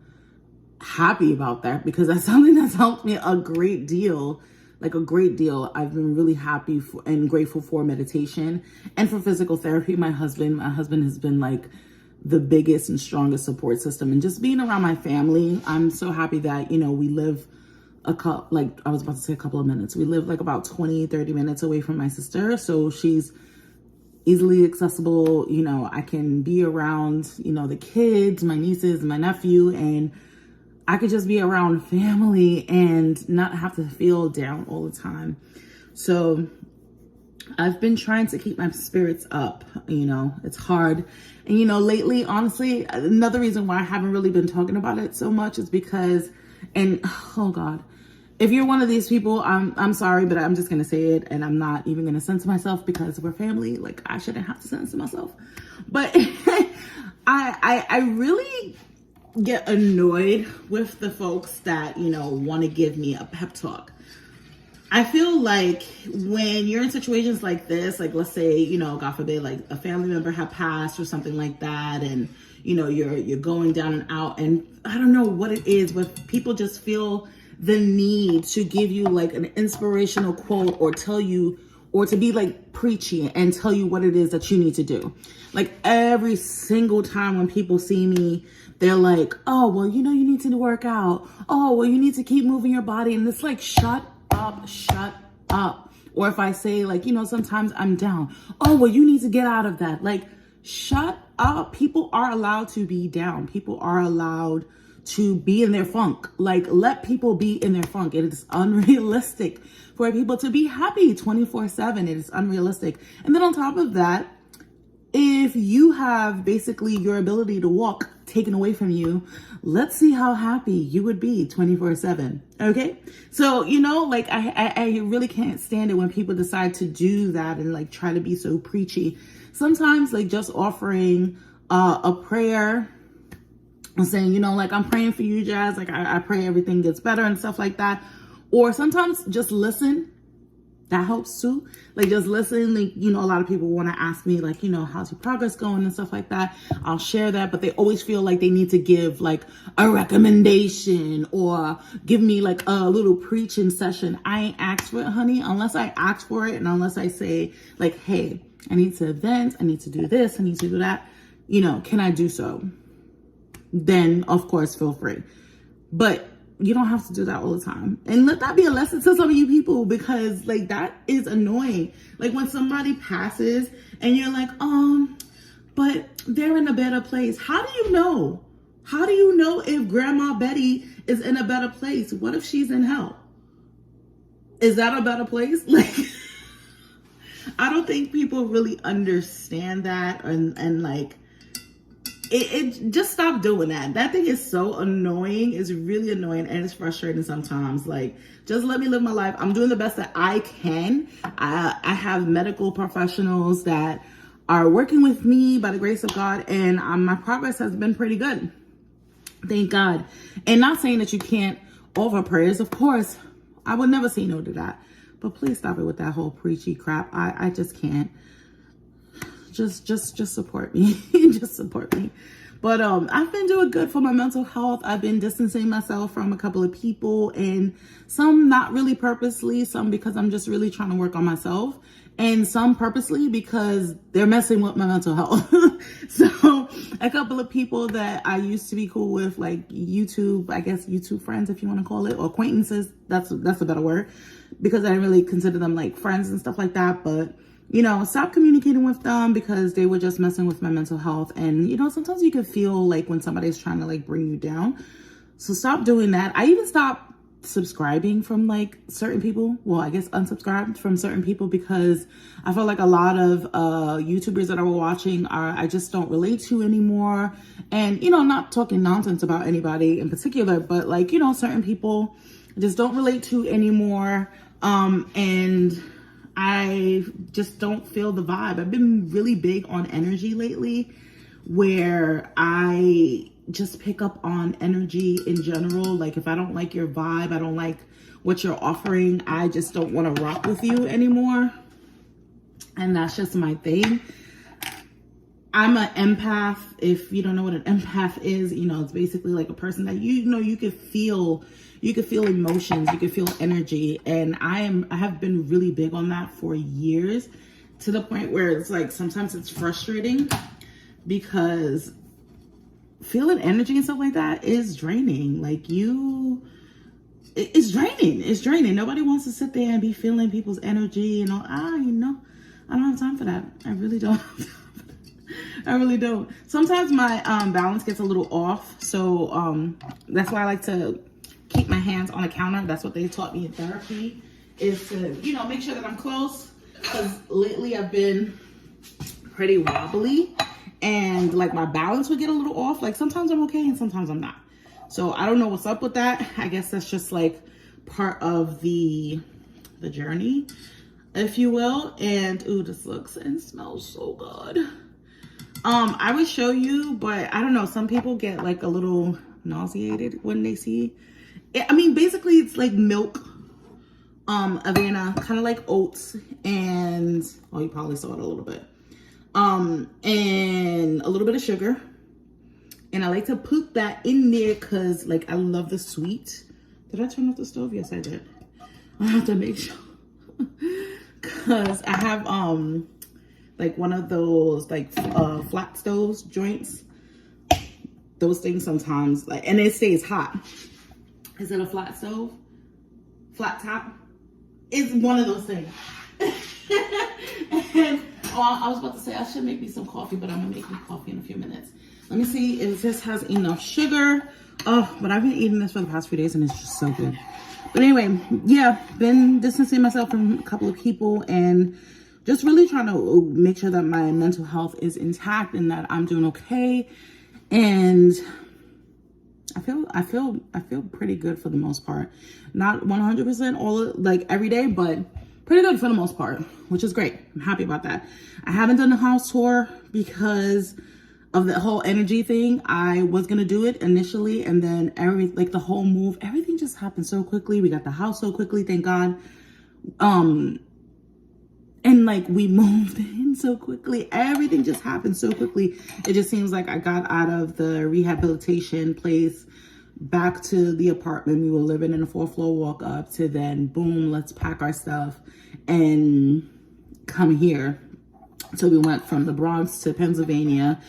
happy about that because that's something that's helped me a great deal. Like a great deal. I've been really happy and grateful for meditation and for physical therapy. My husband has been like the biggest and strongest support system, and just being around my family. I'm so happy that, you know, we live a couple of minutes. We live like about 20-30 minutes away from my sister. So she's easily accessible. You know, I can be around, you know, the kids, my nieces, my nephew, and I could just be around family and not have to feel down all the time. So I've been trying to keep my spirits up. You know, it's hard. And, you know, lately, honestly, another reason why I haven't really been talking about it so much is because, and oh God, if you're one of these people, I'm sorry, but I'm just going to say it, and I'm not even going to censor myself because we're family. Like, I shouldn't have to censor myself. But I really get annoyed with the folks that, you know, want to give me a pep talk. I feel like when you're in situations like this, like let's say, you know, God forbid, like a family member had passed or something like that, and, you know, you're going down and out, and I don't know what it is, but people just feel the need to give you like an inspirational quote or tell you, or to be like preachy and tell you what it is that you need to do. Like every single time when people see me, they're like, oh, well, you know, you need to work out. Oh, well, you need to keep moving your body. And it's like, shut up. Or if I say like, you know, sometimes I'm down. Oh, well, you need to get out of that. Like, shut up. People are allowed to be down. People are allowed to be in their funk. Like, let people be in their funk. It is unrealistic for people to be happy 24/7. It is unrealistic. And then on top of that, if you have basically your ability to walk taken away from you, let's see how happy you would be 24/7. Okay. So, like I really can't stand it when people decide to do that and like try to be so preachy. Sometimes like just offering a prayer and saying, like, I'm praying for you, Jazz. Like I pray everything gets better and stuff like that. Or sometimes just listen. That helps too. Like just listen. Like, a lot of people want to ask me like, how's your progress going and stuff like that. I'll share that, but they always feel like they need to give like a recommendation or give me like a little preaching session. I ain't asked for it, honey, unless I ask for it. And unless I say like, hey, I need to vent. I need to do this. I need to do that. Can I do so? Then of course, feel free. But you don't have to do that all the time. And let that be a lesson to some of you people, because like that is annoying. Like when somebody passes and you're like, but they're in a better place. How do you know? How do you know if Grandma Betty is in a better place? What if she's in hell? Is that a better place? Like, I don't think people really understand that, and like, it just stop doing that. That thing is so annoying. It's really annoying and it's frustrating sometimes. Like, just let me live my life. I'm doing the best that I can. I have medical professionals that are working with me by the grace of God, and my progress has been pretty good. Thank God. And not saying that you can't offer prayers. Of course, I would never say no to that. But please stop it with that whole preachy crap. I just can't. Just support me. Just support me. But I've been doing good for my mental health. I've been distancing myself from a couple of people, and some not really purposely, some because I'm just really trying to work on myself, and some purposely because they're messing with my mental health. So a couple of people that I used to be cool with, like YouTube, I guess YouTube friends, if you want to call it, or acquaintances, that's a better word, because I didn't really consider them like friends and stuff like that. But stop communicating with them because they were just messing with my mental health. And, sometimes you can feel like when somebody's trying to like bring you down. So stop doing that. I even stopped subscribing from like certain people. Well, I guess unsubscribed from certain people because I felt like a lot of YouTubers that I was watching I just don't relate to anymore. And, not talking nonsense about anybody in particular, but like, certain people I just don't relate to anymore. And I just don't feel the vibe. I've been really big on energy lately, where I just pick up on energy in general. Like if I don't like your vibe, I don't like what you're offering, I just don't want to rock with you anymore. And that's just my thing. I'm an empath. If you don't know what an empath is, it's basically like a person that you could feel emotions, you could feel energy. And I have been really big on that for years, to the point where it's like sometimes it's frustrating because feeling energy and stuff like that is draining. Like it's draining. It's draining. Nobody wants to sit there and be feeling people's energy and all. I don't have time for that. I really don't. I really don't. Sometimes my balance gets a little off. So that's why I like to keep my hands on a counter. That's what they taught me in therapy, is to, make sure that I'm close. Because lately I've been pretty wobbly and like my balance would get a little off. Like sometimes I'm okay and sometimes I'm not. So I don't know what's up with that. I guess that's just like part of the journey, if you will. And ooh, this looks and smells so good. I would show you, but I don't know. Some people get like a little nauseated when they see it. I mean, basically it's like milk, avena, kind of like oats, and you probably saw it a little bit. And a little bit of sugar. And I like to put that in there because like I love the sweet. Did I turn off the stove? Yes, I did. I have to make sure. Cause I have like one of those like flat stoves joints. Those things sometimes like, and it stays hot. Is it a flat stove? Flat top? It's one of those things. And I was about to say I should make me some coffee, but I'm gonna make me coffee in a few minutes. Let me see if this has enough sugar. Oh, but I've been eating this for the past few days and it's just so good. But anyway, yeah, been distancing myself from a couple of people and just really trying to make sure that my mental health is intact and that I'm doing okay. And I feel pretty good for the most part. Not 100% all like every day, but pretty good for the most part, which is great. I'm happy about that. I haven't done a house tour because of the whole energy thing. I was gonna do it initially, and then the whole move, everything just happened so quickly. We got the house so quickly, thank God. And like we moved in so quickly. Everything just happened so quickly. It just seems like I got out of the rehabilitation place back to the apartment. We were living in a 4th floor walk up to then boom, let's pack our stuff and come here. So we went from the Bronx to Pennsylvania,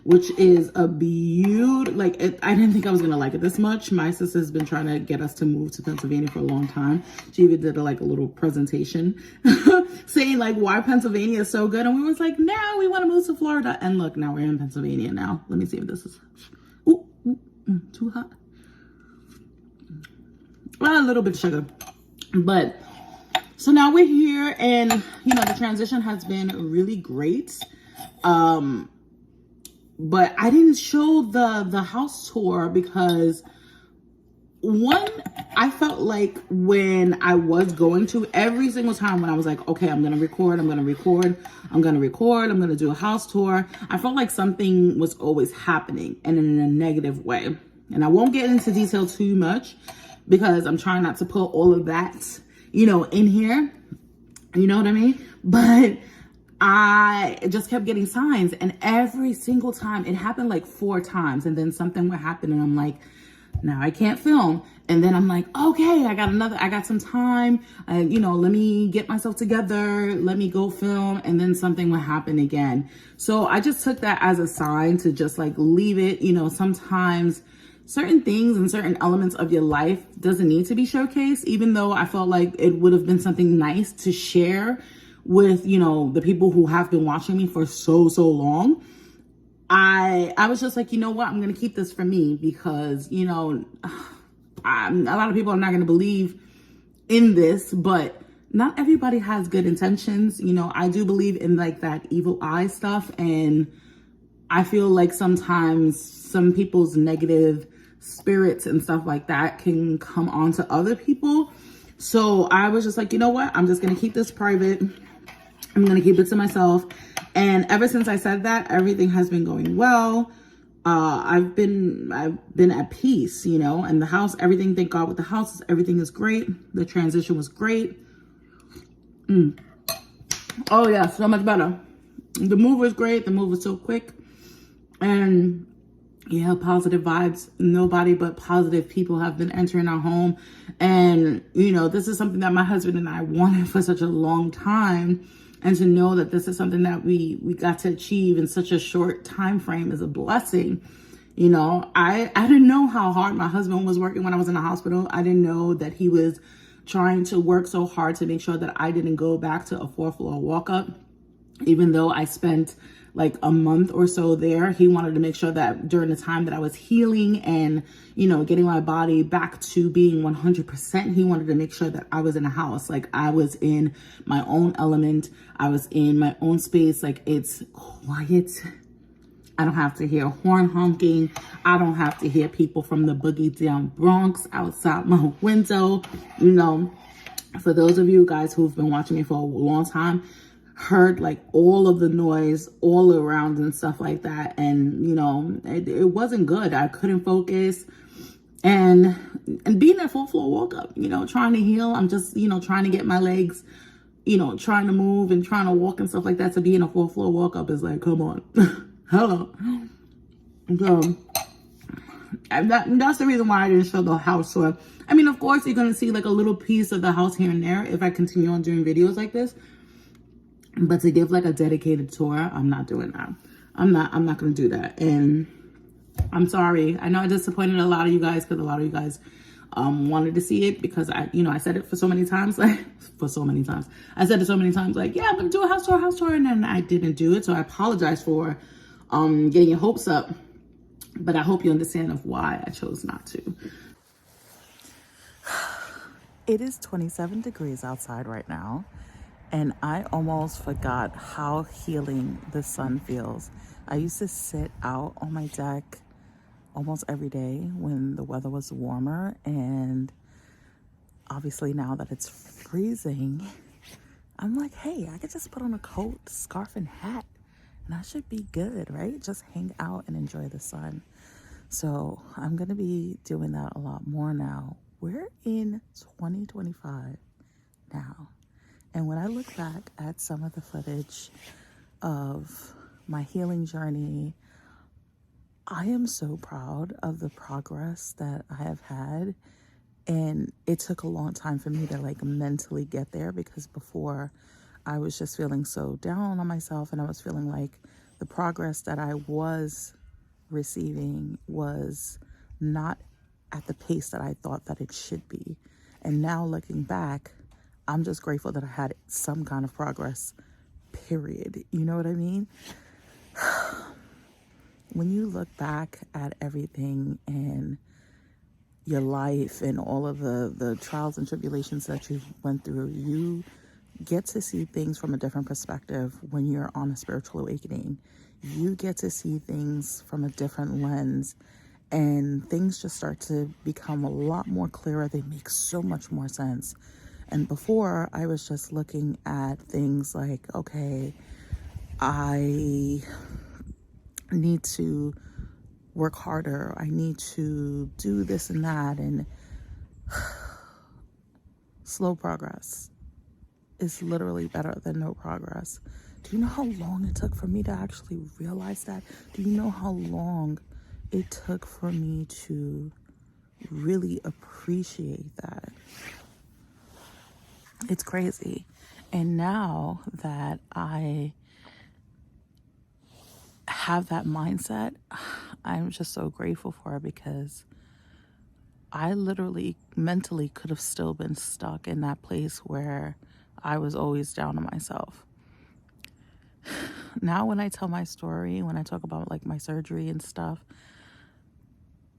which is a beautiful, I didn't think I was gonna like it this much. My sister's been trying to get us to move to Pennsylvania for a long time. She even did a little presentation saying why Pennsylvania is so good. And we was like, no, we want to move to Florida. And look, now we're in Pennsylvania now. Let me see if this is, too hot. Well, a little bit sugar, but so now we're here, and the transition has been really great. But I didn't show the house tour because one, I felt like when I was going to, every single time when I was like, okay, I'm gonna record, I'm gonna do a house tour, I felt like something was always happening, and in a negative way. And I won't get into detail too much because I'm trying not to put all of that, in here. You know what I mean? But I just kept getting signs, and every single time it happened 4 times, and then something would happen and I'm like, now I can't film. And then I'm like, okay, I got some time, let me get myself together, let me go film, and then something would happen again. So I just took that as a sign to just leave it. Sometimes certain things and certain elements of your life doesn't need to be showcased, even though I felt like it would have been something nice to share with, the people who have been watching me for so long. I was just like, you know what, I'm going to keep this for me because, a lot of people are not going to believe in this, but not everybody has good intentions. I do believe in that evil eye stuff. And I feel like sometimes some people's negative spirits and stuff like that can come on to other people. So I was just like, you know what, I'm just going to keep this private. I'm going to keep it to myself. And ever since I said that, everything has been going well. I've been at peace, and the house, everything, thank God with the house, everything is great. The transition was great. Oh yeah, so much better. The move was great. The move was so quick. And yeah, positive vibes. Nobody but positive people have been entering our home. And, this is something that my husband and I wanted for such a long time. And to know that this is something that we got to achieve in such a short time frame is a blessing. I didn't know how hard my husband was working when I was in the hospital. I didn't know that he was trying to work so hard to make sure that I didn't go back to a 4th floor walk up. Even though I spent a month or so there, he wanted to make sure that during the time that I was healing and, getting my body back to being 100%, he wanted to make sure that I was in a house. I was in my own element. I was in my own space. It's quiet. I don't have to hear horn honking. I don't have to hear people from the boogie down Bronx outside my window. For those of you guys who've been watching me for a long time, heard all of the noise all around and stuff like that, and it wasn't good. I couldn't focus, and being at 4th floor walk up, trying to heal, I'm just trying to get my legs, trying to move and trying to walk and stuff like that. To be in a 4th floor walk up is come on. Hello. So and that's the reason why I didn't show the house tour. I mean, of course you're gonna see a little piece of the house here and there if I continue on doing videos like this. But to give a dedicated tour, I'm not doing that. I'm not going to do that. And I'm sorry. I know I disappointed a lot of you guys because a lot of you guys wanted to see it because I said it for so many times. I said it so many times, yeah, I'm going to do a house tour. And then I didn't do it. So I apologize for getting your hopes up. But I hope you understand of why I chose not to. It is 27 degrees outside right now. And I almost forgot how healing the sun feels. I used to sit out on my deck almost every day when the weather was warmer, and obviously now that it's freezing, I'm like, hey, I could just put on a coat, scarf, and hat, and I should be good, right? Just hang out and enjoy the sun. So I'm going to be doing that a lot more now. We're in 2025 now. And when I look back at some of the footage of my healing journey, I am so proud of the progress that I have had. And it took a long time for me to like mentally get there, because before I was just feeling so down on myself, and I was feeling like the progress that I was receiving was not at the pace that I thought that it should be. And now looking back, I'm just grateful that I had some kind of progress, period. You know what I mean? When you look back at everything and your life and all of the trials and tribulations that you went through, you get to see things from a different perspective when you're on a spiritual awakening. You get to see things from a different lens, and things just start to become a lot more clearer. They make so much more sense. And before, I was just looking at things like, okay, I need to work harder. I need to do this and that. And slow progress is literally better than no progress. Do you know how long it took for me to actually realize that? Do you know how long it took for me to really appreciate that? It's crazy. And now that I have that mindset, I'm just so grateful for it, because I literally mentally could have still been stuck in that place where I was always down on myself. Now when I tell my story, when I talk about like my surgery and stuff,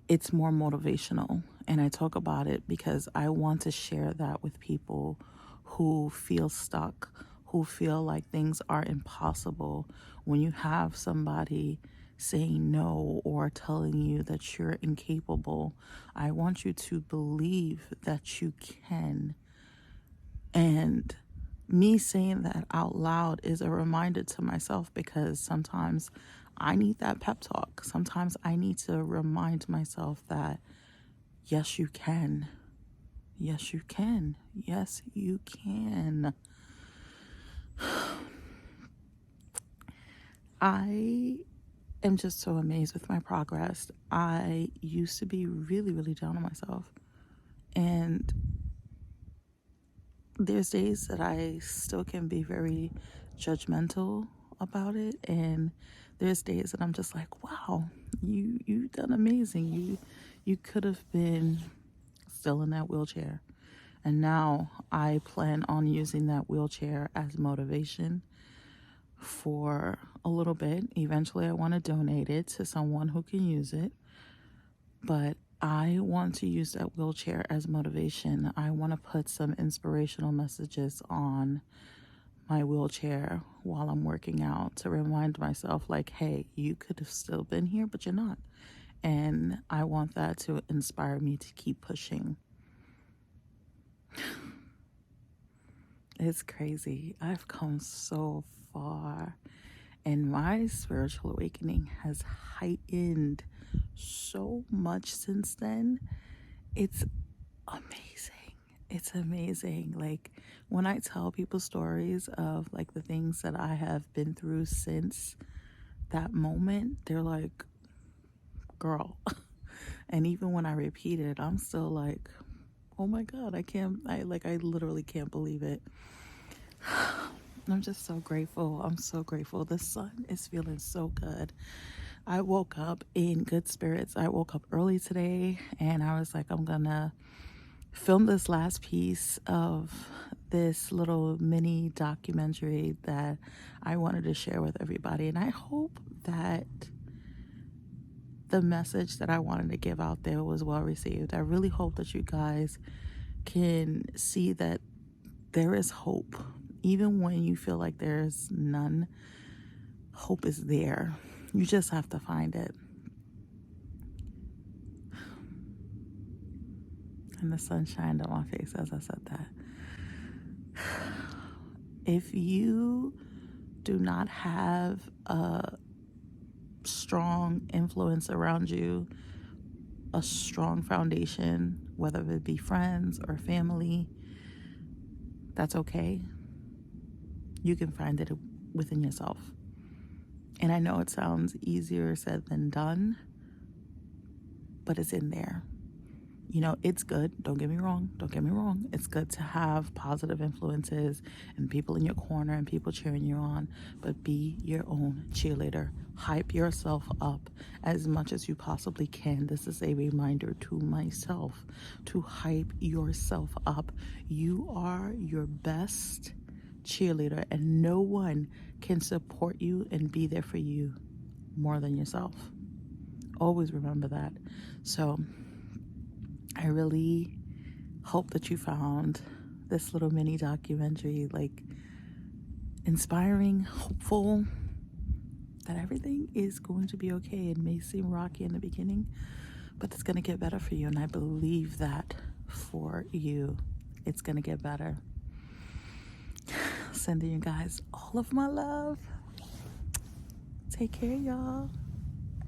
it's more motivational, and I talk about it because I want to share that with people who feel stuck, who feel like things are impossible. When you have somebody saying no or telling you that you're incapable, I want you to believe that you can. And me saying that out loud is a reminder to myself, because sometimes I need that pep talk. Sometimes I need to remind myself that, yes, you can. Yes, you can. Yes, you can. I am just so amazed with my progress. I used to be really, really down on myself. And there's days that I still can be very judgmental about it, and there's days that I'm just like, wow, you've done amazing. You could have been still in that wheelchair. And now I plan on using that wheelchair as motivation for a little bit. Eventually I want to donate it to someone who can use it. But I want to use that wheelchair as motivation. I want to put some inspirational messages on my wheelchair while I'm working out to remind myself, like, hey, you could have still been here, but you're not. And I want that to inspire me to keep pushing. It's crazy. I've come so far, and my spiritual awakening has heightened so much since then. It's amazing. It's amazing. Like, when I tell people stories of like the things that I have been through since that moment, they're like, girl. And even when I repeat it, I'm still like, oh my God, I literally can't believe it. I'm just so grateful. I'm so grateful. The sun is feeling so good. I woke up in good spirits. I woke up early today, and I was like, I'm gonna film this last piece of this little mini documentary that I wanted to share with everybody. And I hope that the message that I wanted to give out there was well received. I really hope that you guys can see that there is hope Even when you feel like there's none, hope is there. You just have to find it. And the sun shined on my face as I said that. If you do not have a strong influence around you, a strong foundation, whether it be friends or family, that's okay. You can find it within yourself. And I know it sounds easier said than done, but it's in there. You know, it's good. Don't get me wrong. It's good to have positive influences and people in your corner and people cheering you on, but be your own cheerleader. Hype yourself up as much as you possibly can. This is a reminder to myself to hype yourself up. You are your best cheerleader, and no one can support you and be there for you more than yourself. Always remember that. So I really hope that you found this little mini documentary like inspiring, hopeful, that everything is going to be okay. It may seem rocky in the beginning, but it's going to get better for you. And I believe that for you, it's going to get better. Sending you guys all of my love. Take care, y'all.